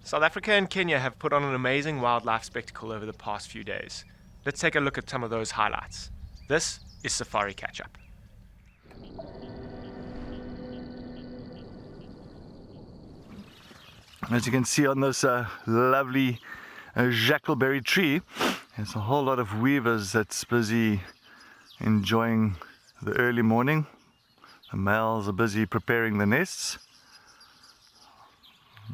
South Africa and Kenya have put on an amazing wildlife spectacle over the past few days. Let's take a look at some of those highlights. This is Safari Catch Up. As you can see on this lovely jackalberry tree, there's a whole lot of weavers that's busy enjoying the early morning. The males are busy preparing the nests.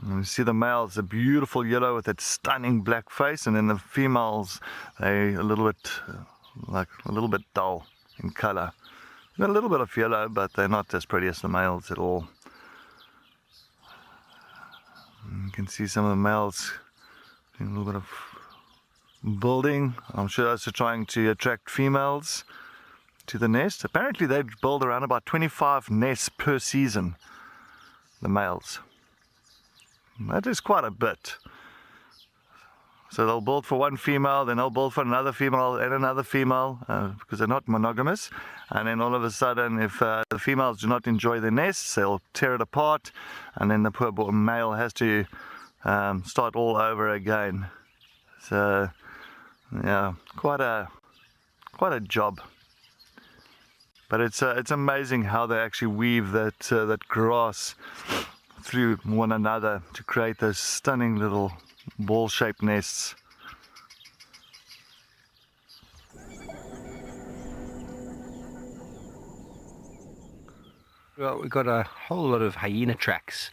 And you see the males, a beautiful yellow with that stunning black face, and then the females, they a little bit dull in color. Got a little bit of yellow, but they're not as pretty as the males at all. You can see some of the males doing a little bit of building. I'm sure those are trying to attract females to the nest. Apparently they build around about 25 nests per season, the males. That is quite a bit. So they'll build for one female, then they'll build for another female and another female, because they're not monogamous. And then all of a sudden, if the females do not enjoy the nests, they'll tear it apart, and then the poor male has to start all over again. So yeah, quite a job. But it's amazing how they actually weave that grass through one another to create those stunning little ball-shaped nests. Well, we've got a whole lot of hyena tracks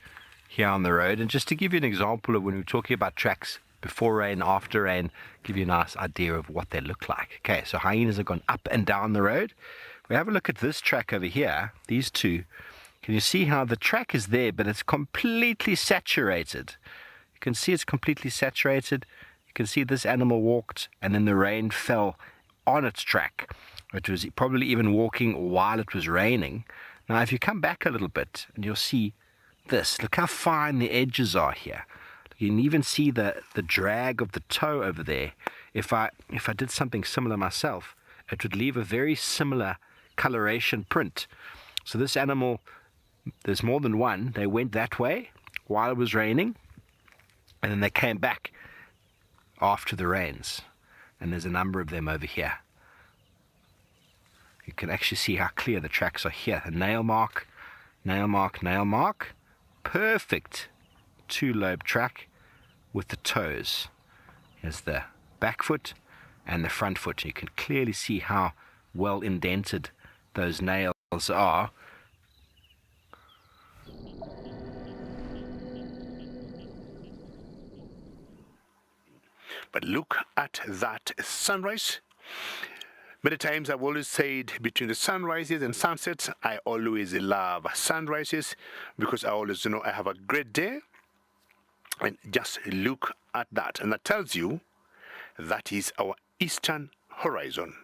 here on the road, and just to give you an example of when we're talking about tracks before rain, after rain, give you a nice idea of what they look like. Okay, so hyenas have gone up and down the road. We have a look at this track over here, these two. Can you see how the track is there, but it's completely saturated? You can see it's completely saturated. You can see this animal walked, and then the rain fell on its track. It was probably even walking while it was raining. Now, if you come back a little bit, and you'll see this. Look how fine the edges are here. You can even see the drag of the toe over there. If I did something similar myself, it would leave a very similar coloration print. So this animal, there's more than one. They went that way while it was raining, and then they came back after the rains. And there's a number of them over here. You can actually see how clear the tracks are here. A nail mark, nail mark, nail mark. Perfect two-lobe track with the toes. Here's the back foot and the front foot. You can clearly see how well indented those nails are. But look at that sunrise. Many times I've always said between the sunrises and sunsets, I always love sunrises because I always know I have a great day. And just look at that. And that tells you that is our eastern horizon.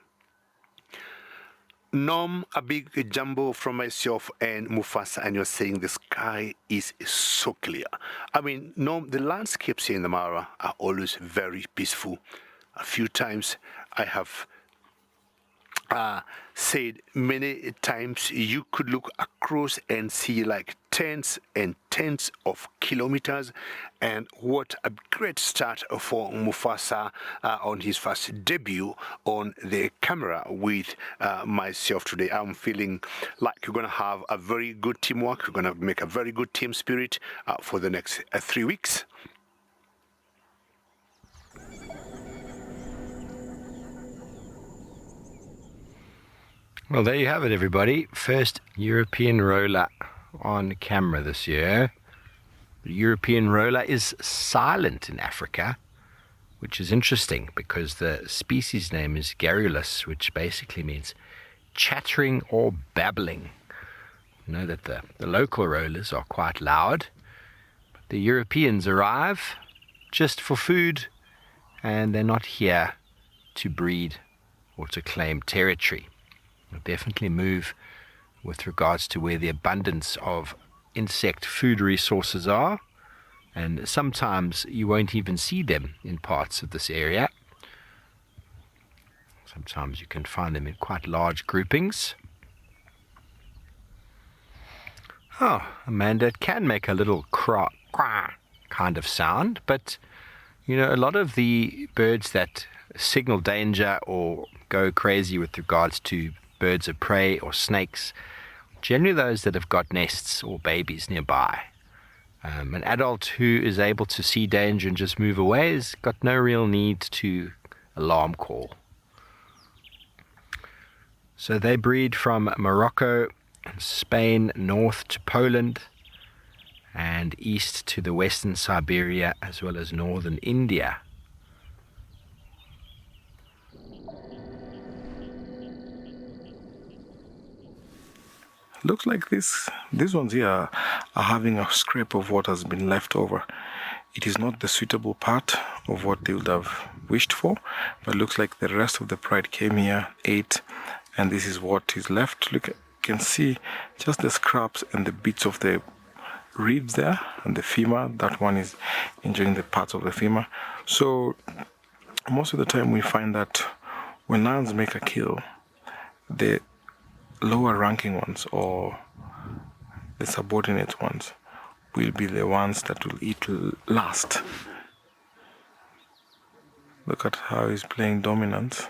Nom, a big jumbo from myself and Mufasa, and you're saying the sky is so clear. I mean, Nom, the landscapes here in the Mara are always very peaceful. A few times I have said many times you could look across and see like tens and tens of kilometers, and what a great start for Mufasa on his first debut on the camera with myself today. I'm feeling like you're going to have a very good teamwork. You're going to make a very good team spirit for the next 3 weeks. Well, there you have it, everybody. First European roller on camera this year. The European roller is silent in Africa, which is interesting because the species name is garrulus, which basically means chattering or babbling. You know that the local rollers are quite loud, but the Europeans arrive just for food, and they're not here to breed or to claim territory. Definitely move with regards to where the abundance of insect food resources are, and sometimes you won't even see them in parts of this area. Sometimes you can find them in quite large groupings. Oh, Amanda, it can make a little quah kind of sound, but you know, a lot of the birds that signal danger or go crazy with regards to birds of prey or snakes, generally those that have got nests or babies nearby. An adult who is able to see danger and just move away has got no real need to alarm call. So they breed from Morocco, Spain, north to Poland, and east to the western Siberia, as well as northern India. Looks like these ones here are having a scrape of what has been left over. It is not the suitable part of what they would have wished for, but it looks like the rest of the pride came here, ate, and this is what is left. Look, you can see just the scraps and the bits of the ribs there, and the femur. That one is enjoying the parts of the femur. So most of the time we find that when lions make a kill, the lower ranking ones or the subordinate ones will be the ones that will eat last. Look at how he's playing dominance.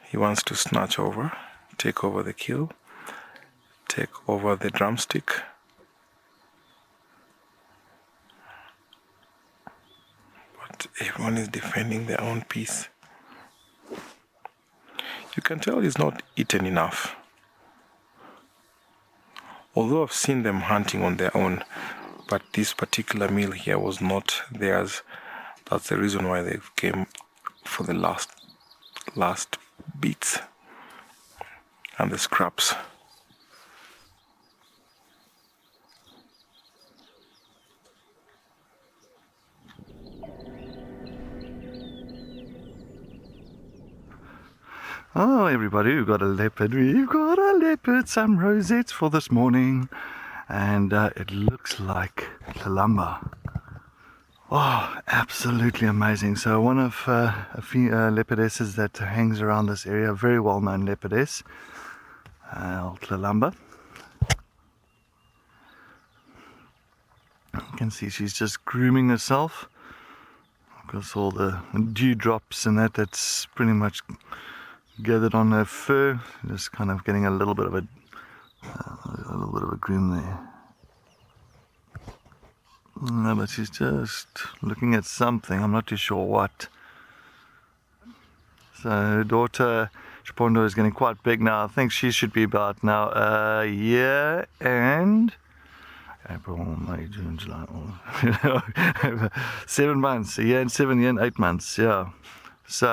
He wants to snatch over, take over the kill, take over the drumstick. But everyone is defending their own piece. You can tell he's not eaten enough. Although I've seen them hunting on their own, but this particular meal here was not theirs. That's the reason why they came for the last bits and the scraps. Oh, everybody, we've got a leopard. We've got a leopard, some rosettes for this morning. And it looks like Tlalamba. Oh, absolutely amazing. So one of a few leopardesses that hangs around this area, very well-known leopardess, Tlalamba. You can see she's just grooming herself. Because all the dewdrops and that's pretty much gathered on her fur, just kind of getting a little bit of a groom there. No, but she's just looking at something. I'm not too sure what. So her daughter Chipondo is getting quite big now. I think she should be about now a year and April, May, June, July. 7 months. A year and 7 years and 8 months. Yeah. So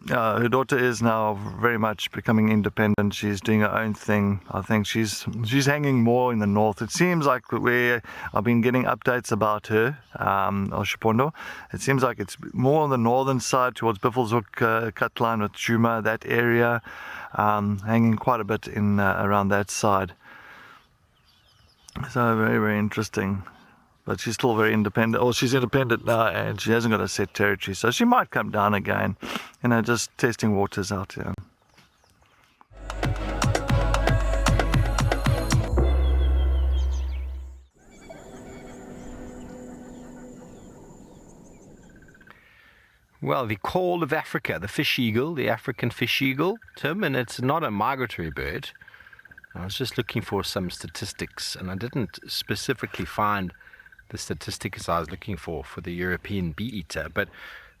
her daughter is now very much becoming independent. She's doing her own thing. I think she's hanging more in the north. It seems like I've been getting updates about her, or Chipondo. It seems like it's more on the northern side towards Buffelshoek, cut line with Chuma, that area, hanging quite a bit in around that side. So very, very interesting. But she's still very independent. Oh, she's independent now, and she hasn't got a set territory, so she might come down again. You know, just testing waters out here. Well, the call of Africa, the fish eagle, the African fish eagle, Tim, and it's not a migratory bird. I was just looking for some statistics, and I didn't specifically find the statistics I was looking for the European bee-eater, but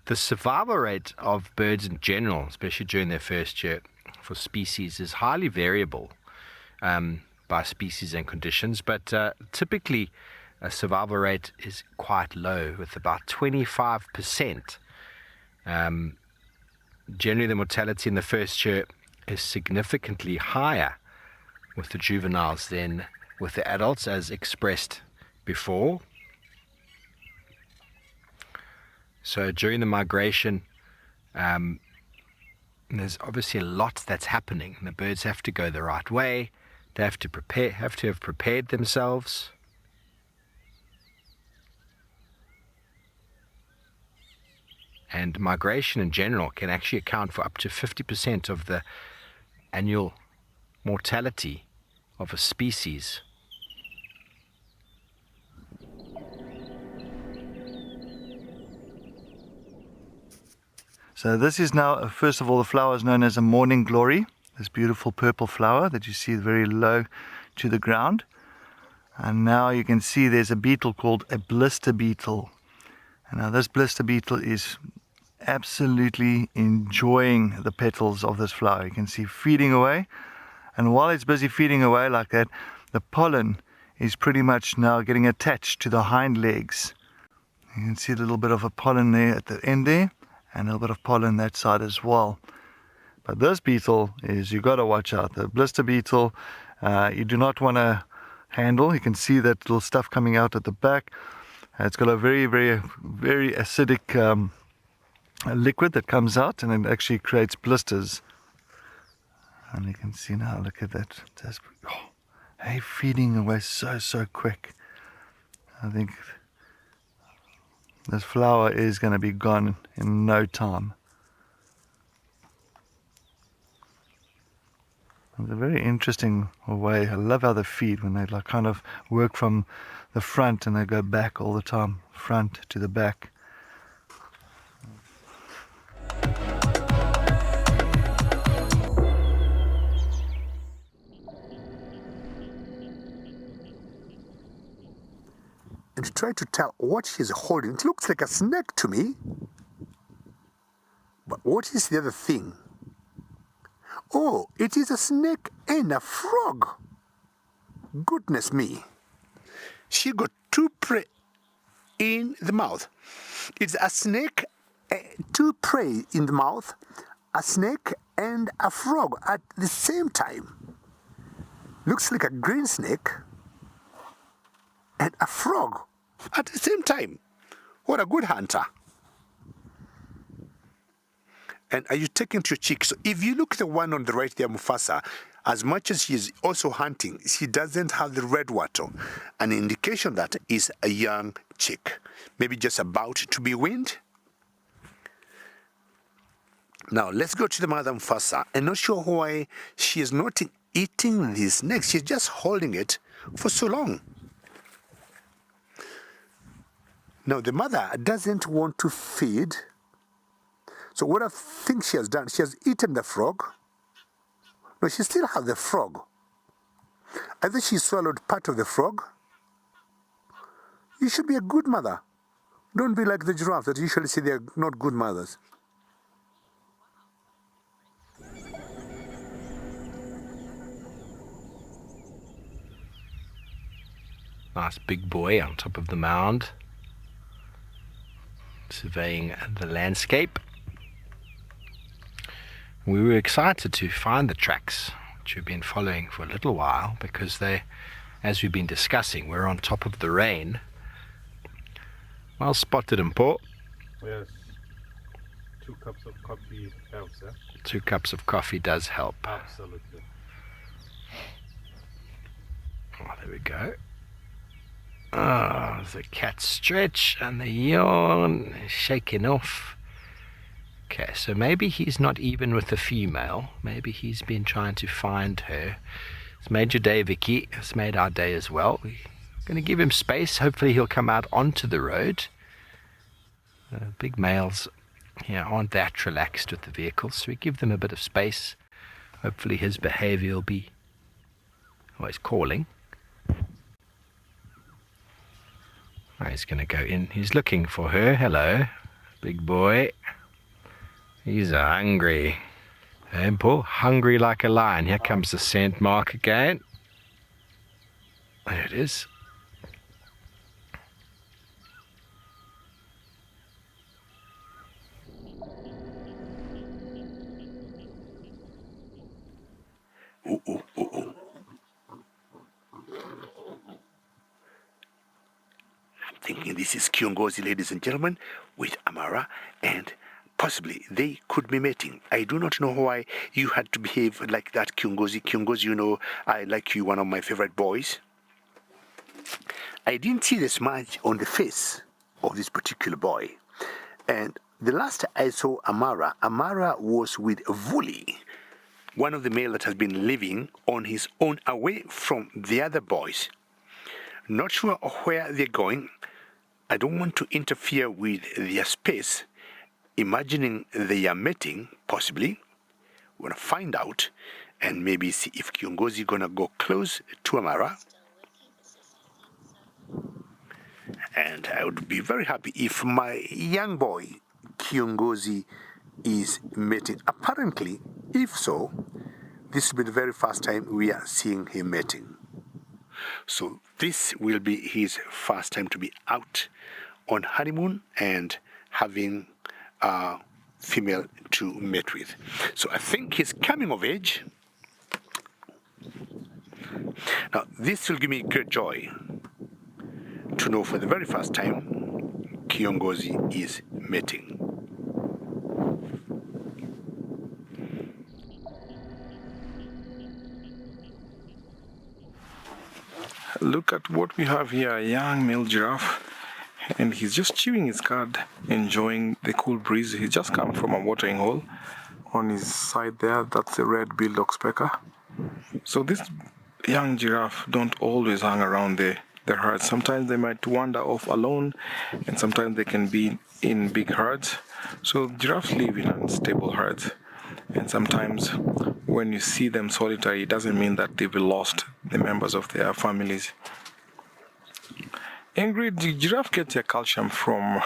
the survival rate of birds in general, especially during their first year for species, is highly variable by species and conditions, but typically a survival rate is quite low, with about 25%. Generally, the mortality in the first year is significantly higher with the juveniles than with the adults, as expressed before. So during the migration, there's obviously a lot that's happening. The birds have to go the right way. They have to have prepared themselves. And migration in general can actually account for up to 50% of the annual mortality of a species. So this is now, first of all, the flower is known as a morning glory. This beautiful purple flower that you see very low to the ground. And now you can see there's a beetle called a blister beetle. And now this blister beetle is absolutely enjoying the petals of this flower. You can see feeding away. And while it's busy feeding away like that, the pollen is pretty much now getting attached to the hind legs. You can see a little bit of a pollen there at the end there, and a little bit of pollen that side as well. But this beetle is, you got to watch out. The blister beetle, you do not want to handle. You can see that little stuff coming out at the back. It's got a very, very, very acidic liquid that comes out, and it actually creates blisters. And you can see now, look at that. Just, hey, feeding away so quick. I think this flower is going to be gone in no time. It's a very interesting way. I love how they feed when they like kind of work from the front and they go back all the time, front to the back. And try to tell what she's holding. It looks like a snake to me. But what is the other thing? Oh, it is a snake and a frog. Goodness me. She got two prey in the mouth. It's a snake, two prey in the mouth, a snake and a frog at the same time. Looks like a green snake and a frog at the same time. What a good hunter. And are you taking to your cheek? So if you look at the one on the right there, Mufasa, as much as she is also hunting, she doesn't have the red wattle. An indication that is a young chick. Maybe just about to be weaned. Now, let's go to the mother Mufasa. I'm not sure why she is not eating this snake. She's just holding it for so long. Now, the mother doesn't want to feed. So what I think she has done, she has eaten the frog. No, she still has the frog. Either she swallowed part of the frog. You should be a good mother. Don't be like the giraffe that usually say they're not good mothers. Nice big boy on top of the mound, surveying the landscape. We were excited to find the tracks, which we've been following for a little while, because they, as we've been discussing, we're on top of the rain. Well spotted, Mpo. Yes. 2 cups of coffee helps, eh? 2 cups of coffee does help. Absolutely. Oh, there we go. Oh, the cat stretch and the yawn is shaking off. Okay, so maybe he's not even with the female. Maybe he's been trying to find her. It's made your day, Vicky. It's made our day as well. We're going to give him space. Hopefully he'll come out onto the road. Big males here aren't that relaxed with the vehicles, so we give them a bit of space. Hopefully his behavior will be... Oh, he's calling. Oh, he's going to go in. He's looking for her. Hello, big boy. He's hungry. Paul, hungry like a lion. Here comes the scent mark again. There it is. Ooh, ooh, ooh, ooh. I'm thinking this is Kiongozi, ladies and gentlemen, with Amara, and possibly they could be mating. I do not know why you had to behave like that, Kiongozi. Kiongozi, you know, I like you, one of my favorite boys. I didn't see the smudge on the face of this particular boy. And the last I saw Amara was with Vuli, one of the male that has been living on his own away from the other boys. Not sure where they're going. I don't want to interfere with their space. imagining they are mating, possibly. We're gonna find out and maybe see if Kiongozi gonna go close to Amara. And I would be very happy if my young boy Kiongozi is mating. Apparently, if so, this will be the very first time we are seeing him mating. So this will be his first time to be out on honeymoon and having a female to mate with. So I think he's coming of age. Now this will give me great joy to know for the very first time Kiongozi is mating. Look at what we have here, a young male giraffe, and he's just chewing his cud, enjoying the cool breeze. He's just come from a watering hole. On his side there, that's the red-billed oxpecker. So this young giraffe don't always hang around their herds. Sometimes they might wander off alone, and sometimes they can be in big herds. So giraffes live in unstable herds, and sometimes when you see them solitary, it doesn't mean that they've lost the members of their families. Ingrid, the giraffe gets their calcium from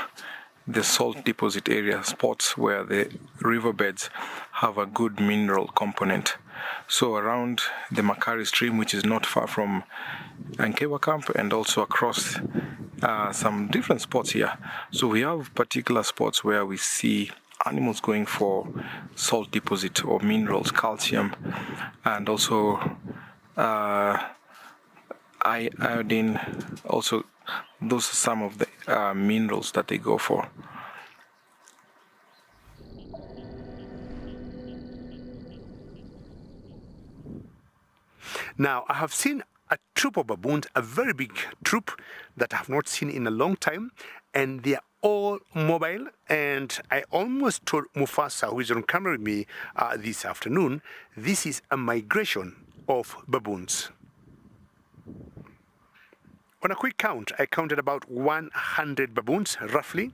the salt deposit area, spots where the riverbeds have a good mineral component. So around the Makari stream, which is not far from Ankewa camp, and also across some different spots here. So we have particular spots where we see animals going for salt deposit or minerals, calcium, and also iodine. Also, those are some of the minerals that they go for. Now, I have seen a troop of baboons, a very big troop that I have not seen in a long time, and they are all mobile. And I almost told Mufasa, who is on camera with me this afternoon, this is a migration of baboons. On a quick count, I counted about 100 baboons, roughly.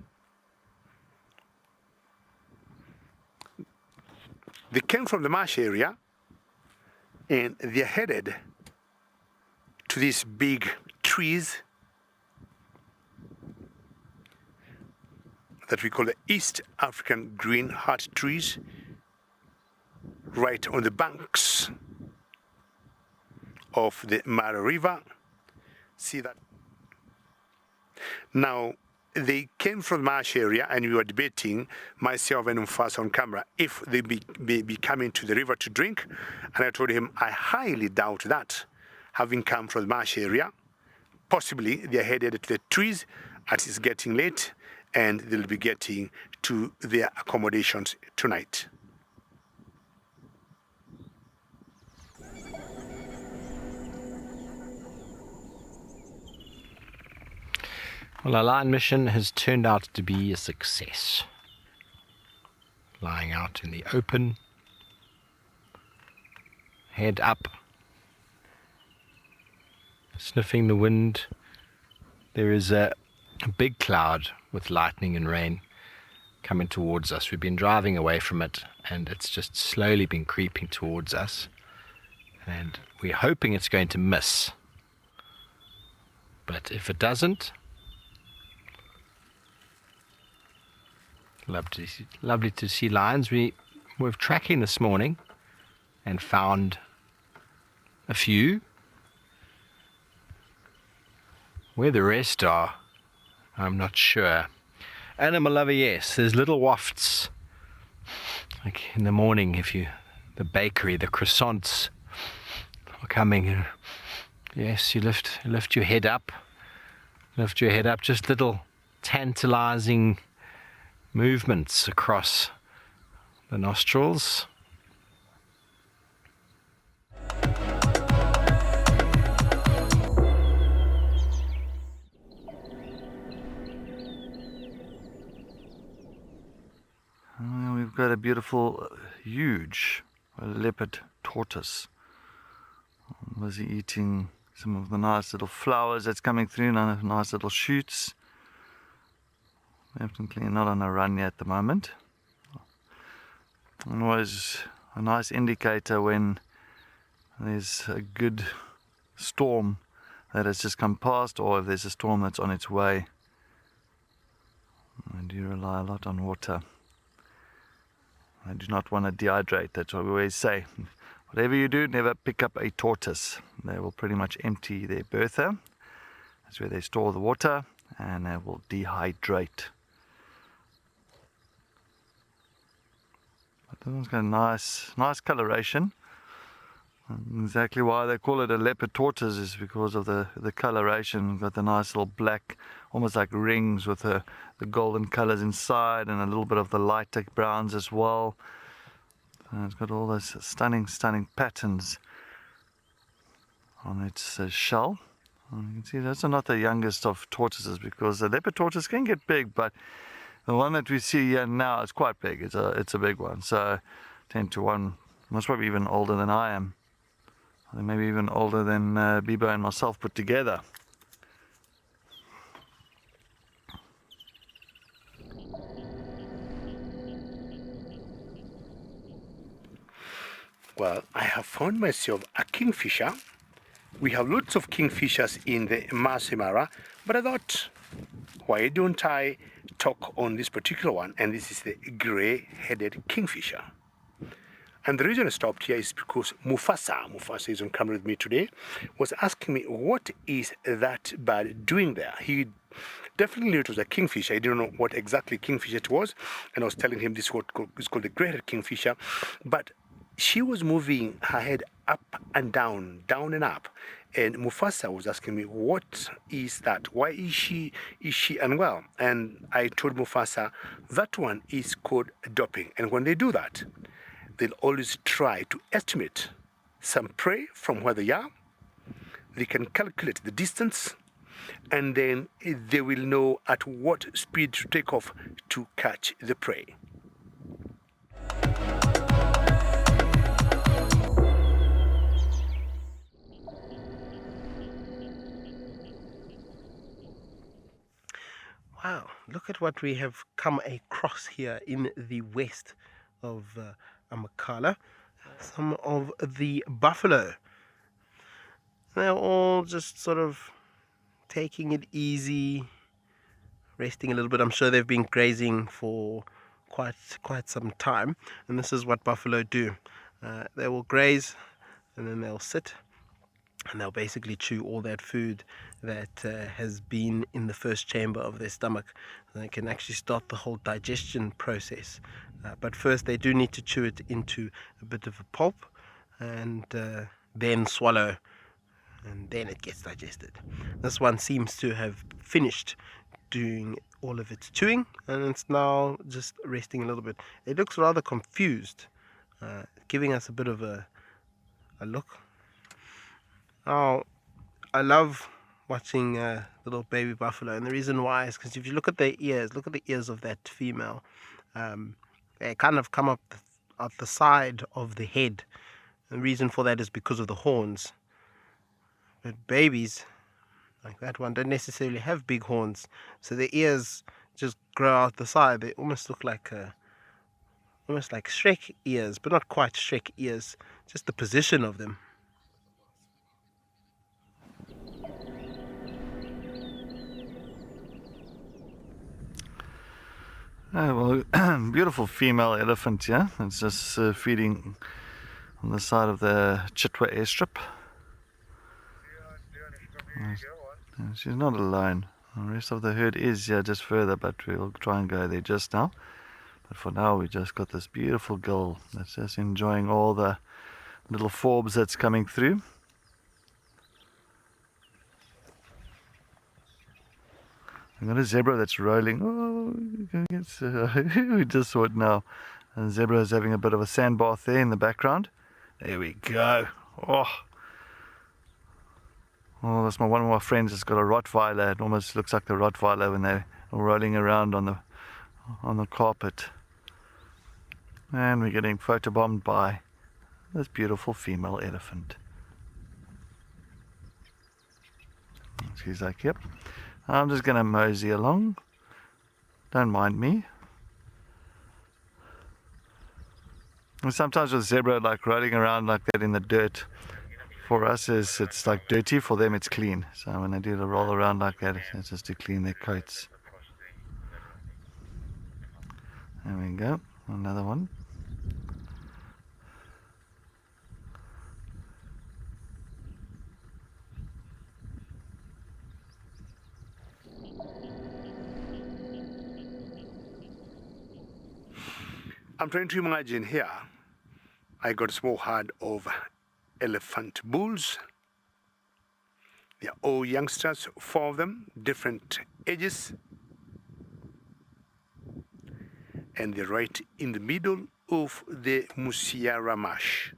They came from the marsh area, and they're headed to these big trees that we call the East African green heart trees, right on the banks of the Mara River. See that? Now, they came from the marsh area, and we were debating, myself and Mufasa on camera, if they be coming to the river to drink. And I told him, I highly doubt that, having come from the marsh area. Possibly they're headed to the trees as it's getting late, and they'll be getting to their accommodations tonight. Well, our lion mission has turned out to be a success. Lying out in the open, head up, sniffing the wind. There is a big cloud with lightning and rain coming towards us. We've been driving away from it, and it's just slowly been creeping towards us. And we're hoping it's going to miss. But if it doesn't, lovely to see lions. We were tracking this morning and found a few. Where the rest are, I'm not sure. Animal lover, yes, there's little wafts. Like in the morning, the bakery, the croissants are coming. Yes, you lift your head up. Just little tantalizing movements across the nostrils. We've got a beautiful, huge leopard tortoise. Busy eating some of the nice little flowers that's coming through, nice little shoots. Definitely not on a run yet at the moment. And always a nice indicator when there's a good storm that has just come past, or if there's a storm that's on its way. I do rely a lot on water. I do not want to dehydrate, that's what we always say. Whatever you do, never pick up a tortoise. They will pretty much empty their bertha. That's where they store the water, and they will dehydrate. But this one's got a nice coloration. Exactly why they call it a leopard tortoise is because of the coloration. Got the nice little black, almost like rings with the golden colors inside, and a little bit of the lighter browns as well. And it's got all those stunning patterns on its shell. And you can see those are not the youngest of tortoises, because the leopard tortoise can get big, but the one that we see here now is quite big. It's a big one. So 10 to 1, most probably even older than I am. I think maybe even older than Bibo and myself put together. Well, I have found myself a kingfisher. We have lots of kingfishers in the Masai Mara, but I thought, why don't I talk on this particular one? And this is the grey-headed kingfisher. And the reason I stopped here is because Mufasa is on camera with me today, was asking me, what is that bird doing there? He definitely knew it was a kingfisher. He didn't know what exactly kingfisher it was. And I was telling him this is what is called the grey-headed kingfisher. But she was moving her head up and down and up. And Mufasa was asking me, what is that? Why is she unwell? And I told Mufasa, that one is called doping. And when they do that, they'll always try to estimate some prey from where they are. They can calculate the distance, and then they will know at what speed to take off to catch the prey. Wow, look at what we have come across here in the west of Amakhala. Some of the buffalo. They're all just sort of taking it easy, resting a little bit. I'm sure they've been grazing for quite some time, and this is what buffalo do. They will graze, and then they'll sit, and they'll basically chew all that food that has been in the first chamber of their stomach. They can actually start the whole digestion process. But first they do need to chew it into a bit of a pulp, and then swallow, and then it gets digested. This one seems to have finished doing all of its chewing, and it's now just resting a little bit. It looks rather confused, giving us a bit of a look. Now, I love watching little baby buffalo, and the reason why is because if you look at their ears, look at the ears of that female. They kind of come up at the side of the head. The reason for that is because of the horns. But babies, like that one, don't necessarily have big horns, so their ears just grow out the side. They almost look like almost like Shrek ears, but not quite Shrek ears. Just the position of them. Oh, well, beautiful female elephant here. It's just feeding on the side of the Chitwa airstrip. She's not alone. The rest of the herd is here just further, but we'll try and go there just now. But for now, we just got this beautiful girl that's just enjoying all the little forbs that's coming through. I've got a zebra that's rolling. Oh, we just saw it now. And the zebra is having a bit of a sand bath there in the background. There we go. Oh, that's one of my friends that's got a Rottweiler. It almost looks like the Rottweiler when they're rolling around on the carpet. And we're getting photobombed by this beautiful female elephant. She's like, yep. I'm just going to mosey along. Don't mind me. And sometimes with zebra, like rolling around like that in the dirt, for us it's like dirty, for them it's clean. So when they do the roll around like that, it's just to clean their coats. There we go, another one. I'm trying to imagine here, I got a small herd of elephant bulls. They're all youngsters, 4 of them, different ages. And they're right in the middle of the Musiara marsh.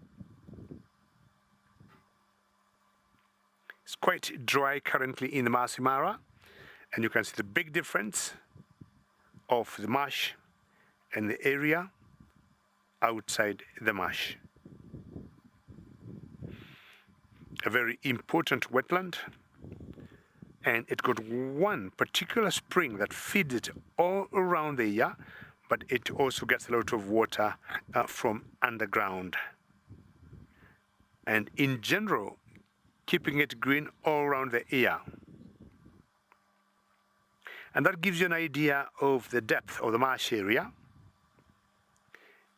It's quite dry currently in the Masai Mara, and you can see the big difference of the marsh and the area outside the marsh. A very important wetland, and it got one particular spring that feeds it all around the year, but it also gets a lot of water from underground. And in general, keeping it green all around the year. And that gives you an idea of the depth of the marsh area.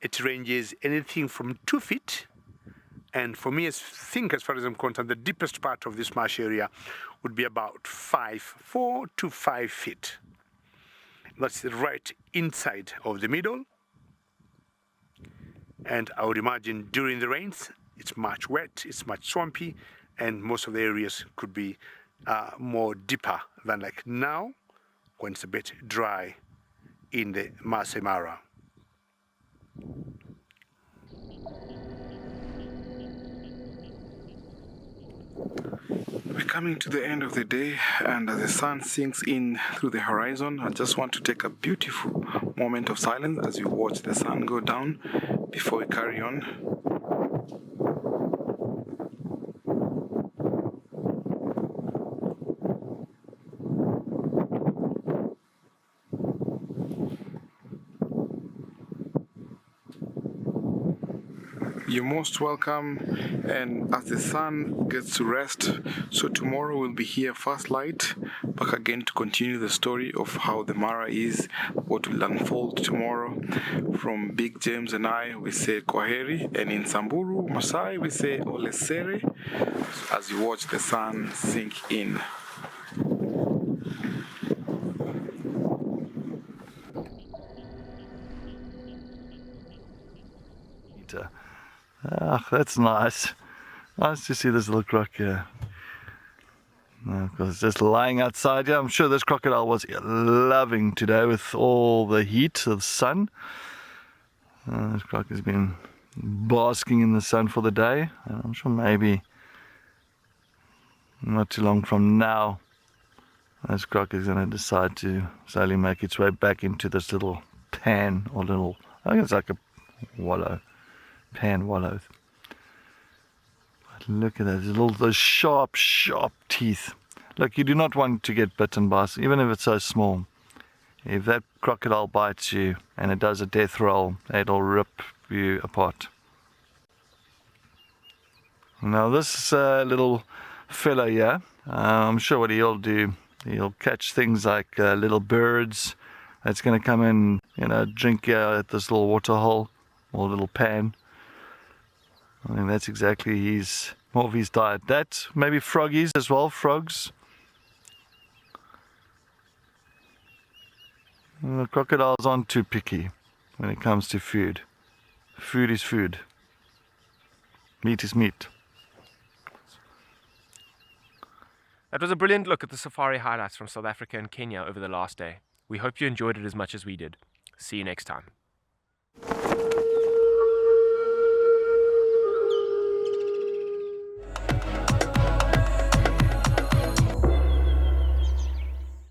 It ranges anything from 2 feet, and for me, I think as far as I'm concerned, the deepest part of this marsh area would be about 4 to 5 feet. That's right inside of the middle. And I would imagine during the rains, it's much wet, it's much swampy, and most of the areas could be more deeper than like now, when it's a bit dry in the Masai Mara. We're coming to the end of the day, and as the sun sinks in through the horizon, I just want to take a beautiful moment of silence as we watch the sun go down before we carry on. You're most welcome, and as the sun gets to rest, so tomorrow we'll be here first light, back again to continue the story of how the Mara is, what will unfold tomorrow. From Big James and I, we say Kwaheri, and in Samburu, Masai, we say Olesere, as you watch the sun sink in. Ah, that's nice. Nice to see this little croc here. Because it's just lying outside. Yeah, I'm sure this crocodile was loving today with all the heat of the sun. This croc has been basking in the sun for the day. And I'm sure maybe not too long from now, this croc is going to decide to slowly make its way back into this little pan or little, I think it's like a wallow. Pan wallow. But look at those sharp teeth. Look, you do not want to get bitten by, even if it's so small. If that crocodile bites you and it does a death roll, it'll rip you apart. Now this little fella here, I'm sure what he'll do, he'll catch things like little birds that's going to come in, drink at this little water hole or little pan. I think that's exactly more of his diet. That, maybe froggies as well, frogs. And the crocodiles aren't too picky when it comes to food. Food is food. Meat is meat. That was a brilliant look at the safari highlights from South Africa and Kenya over the last day. We hope you enjoyed it as much as we did. See you next time.